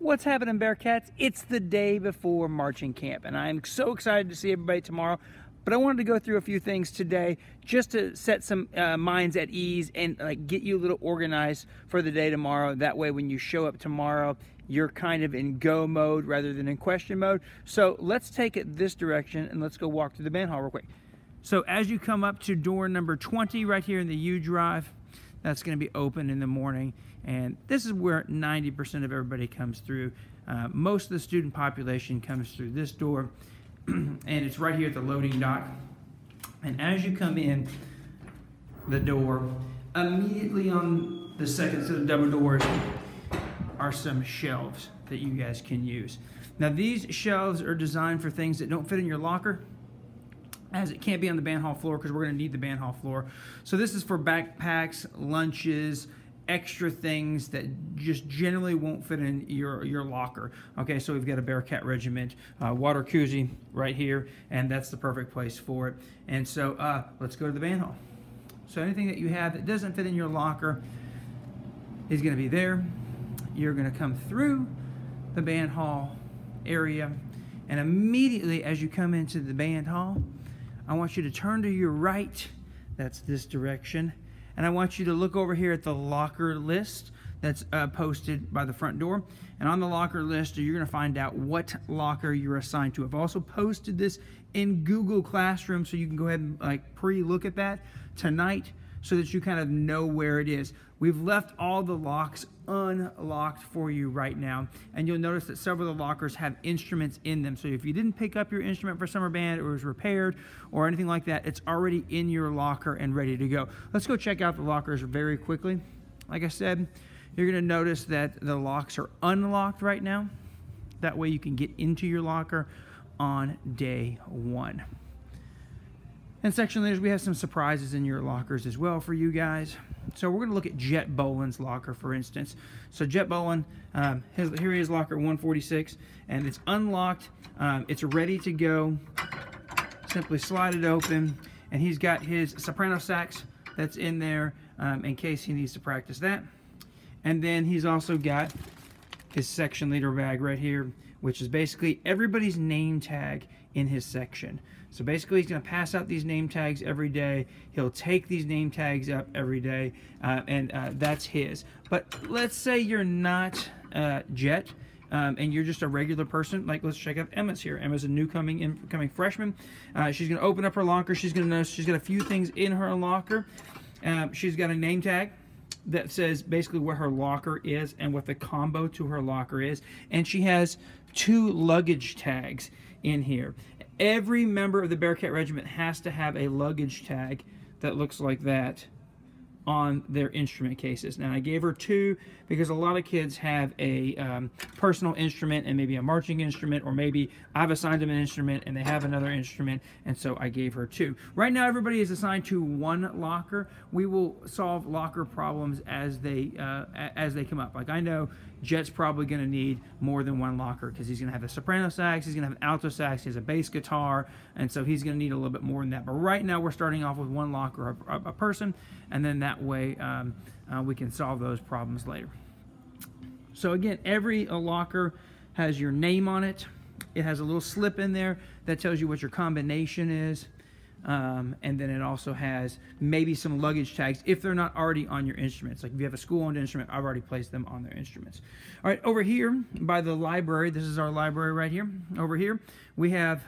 What's happening, Bearcats? It's the day before marching camp, and I'm so excited to see everybody tomorrow. But I wanted to go through a few things today just to set some minds at ease and get you a little organized for the day tomorrow. That way, when you show up tomorrow, you're kind of in go mode rather than in question mode. So let's take it this direction and let's go walk through the band hall real quick. So as you come up to door number 20 right here in the U drive, that's going to be open in the morning, and this is where 90% of everybody comes through. Most of the student population comes through this door, and it's right here at the loading dock. And as you come in the door, immediately on the second set of double doors are some shelves that you guys can use. Now these shelves are designed for things that don't fit in your locker, as it can't be on the band hall floor because we're going to need the band hall floor. So this is for backpacks, lunches, extra things that just generally won't fit in your locker. Okay, so we've got a Bearcat Regiment water koozie right here, and that's the perfect place for it. And so let's go to the band hall. So anything that you have that doesn't fit in your locker is going to be there. You're going to come through the band hall area, and immediately as you come into the band hall, I want you to turn to your right, that's this direction, and I want you to look over here at the locker list that's posted by the front door. And on the locker list, you're going to find out what locker you're assigned to. I've also posted this in Google Classroom, so you can go ahead and pre-look at that tonight so that you kind of know where it is. We've left all the locks unlocked for you right now, and you'll notice that several of the lockers have instruments in them. So if you didn't pick up your instrument for summer band or was repaired or anything like that, it's already in your locker and ready to go. Let's go check out the lockers very quickly. Like I said, you're going to notice that the locks are unlocked right now. That way you can get into your locker on day one. And section leaders, we have some surprises in your lockers as well for you guys. So we're going to look at Jet Boland's locker, for instance. So Jet Boland, here he is, locker 146, and it's unlocked. It's ready to go. Simply slide it open, and he's got his soprano sax that's in there in case he needs to practice that. And then he's also got his section leader bag right here, which is basically everybody's name tag in his section. So basically he's going to pass out these name tags every day. He'll take these name tags up every day, and that's his. But let's say you're not Jet, and you're just a regular person. Like, let's check out Emma's here. Emma's a new incoming freshman. She's going to open up her locker. She's going to notice she's got a few things in her locker. She's got a name tag that says basically where her locker is and what the combo to her locker is. And she has 2 luggage tags in here. Every member of the Bearcat Regiment has to have a luggage tag that looks like that on their instrument cases. Now I gave her 2 because a lot of kids have a personal instrument and maybe a marching instrument, or maybe I've assigned them an instrument and they have another instrument, and so I gave her 2. Right now everybody is assigned to 1 locker. We will solve locker problems as they come up. Like, I know Jet's probably going to need more than 1 locker because he's going to have a soprano sax, he's going to have an alto sax, he has a bass guitar, and so he's going to need a little bit more than that. But right now we're starting off with 1 locker a person, and then that way we can solve those problems later. So again, every locker has your name on it. It has a little slip in there that tells you what your combination is. And then it also has maybe some luggage tags if they're not already on your instruments. Like if you have a school-owned instrument, I've already placed them on their instruments. All right, over here by the library, this is our library right here. Over here, we have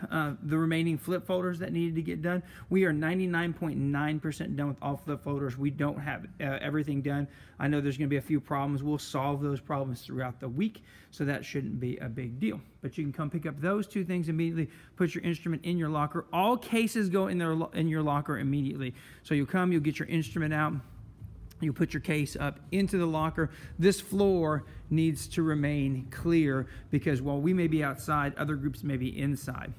the remaining flip folders that needed to get done. We are 99.9% done with all flip folders. We don't have everything done. I know there's going to be a few problems. We'll solve those problems throughout the week, so that shouldn't be a big deal. But you can come pick up those 2 things immediately, put your instrument in your locker. All cases go in your locker immediately. So you'll come, you'll get your instrument out, you put your case up into the locker. This floor needs to remain clear because while we may be outside, other groups may be inside.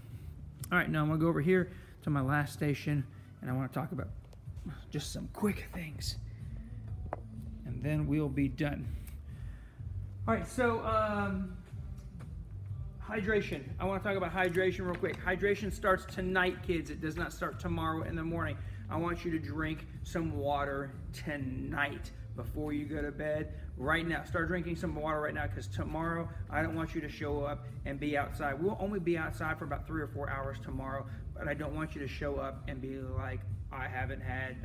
All right, now I'm going to go over here to my last station, and I want to talk about just some quick things, and then we'll be done. All right, so hydration. I want to talk about hydration real quick. Hydration starts tonight, kids. It does not start tomorrow in the morning. I want you to drink some water tonight before you go to bed. Right now, start drinking some water right now, because tomorrow I don't want you to show up and be outside. We'll only be outside for about 3 or 4 hours tomorrow, but I don't want you to show up and be like, I haven't had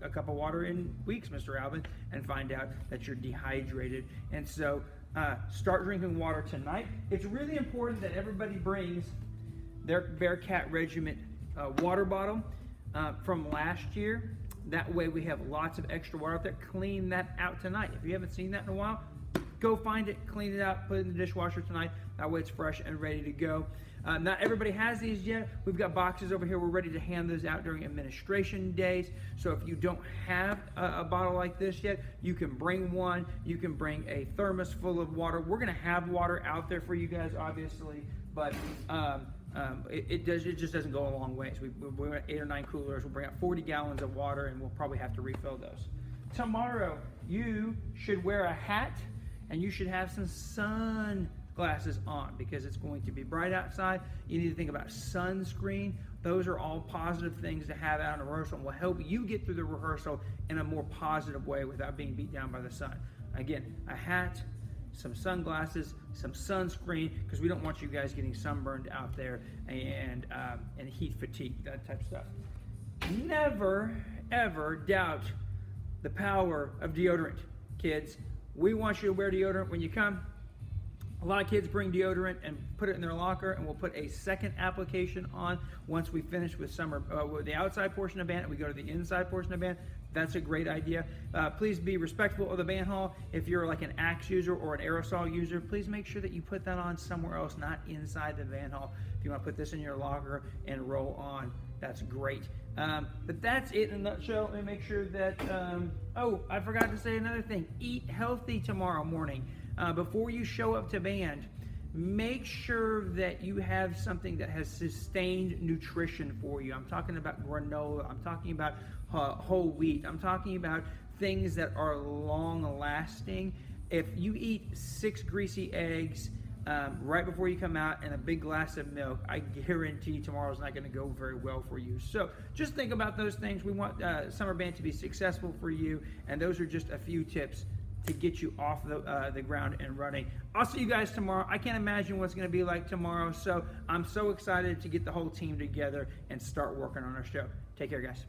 a cup of water in weeks, Mr. Alvin, and find out that you're dehydrated. And so start drinking water tonight. It's really important that everybody brings their Bearcat Regiment water bottle from last year. That way we have lots of extra water out there. Clean that out tonight. If you haven't seen that in a while, go find it, clean it out, put it in the dishwasher tonight. That way it's fresh and ready to go. Not everybody has these yet. We've got boxes over here. We're ready to hand those out during administration days. So if you don't have a bottle like this yet, you can bring one. You can bring a thermos full of water. We're going to have water out there for you guys, obviously, but it just doesn't go a long way. So we got 8 or 9 coolers. We'll bring out 40 gallons of water, and we'll probably have to refill those. Tomorrow, you should wear a hat, and you should have some sunglasses on, because it's going to be bright outside. You need to think about sunscreen. Those are all positive things to have out in a rehearsal, and will help you get through the rehearsal in a more positive way without being beat down by the sun. Again, a hat, some sunglasses, some sunscreen, because we don't want you guys getting sunburned out there and heat fatigue, that type of stuff. Never, ever doubt the power of deodorant, kids. We want you to wear deodorant when you come. A lot of kids bring deodorant and put it in their locker, and we'll put a second application on once we finish with with the outside portion of band, and we go to the inside portion of band. That's a great idea. Please be respectful of the band hall. If you're like an Axe user or an aerosol user, please make sure that you put that on somewhere else, not inside the band hall. If you want to put this in your locker and roll on, that's great. But that's it in a nutshell. Let me make sure that, oh, I forgot to say another thing. Eat healthy tomorrow morning. Before you show up to band, make sure that you have something that has sustained nutrition for you. I'm talking about granola. I'm talking about whole wheat. I'm talking about things that are long lasting. If you eat 6 greasy eggs right before you come out and a big glass of milk, I guarantee tomorrow's not going to go very well for you. So just think about those things. We want summer band to be successful for you, and those are just a few tips to get you off the ground and running. I'll see you guys tomorrow. I can't imagine what's going to be like tomorrow, so I'm so excited to get the whole team together and start working on our show. Take care, guys.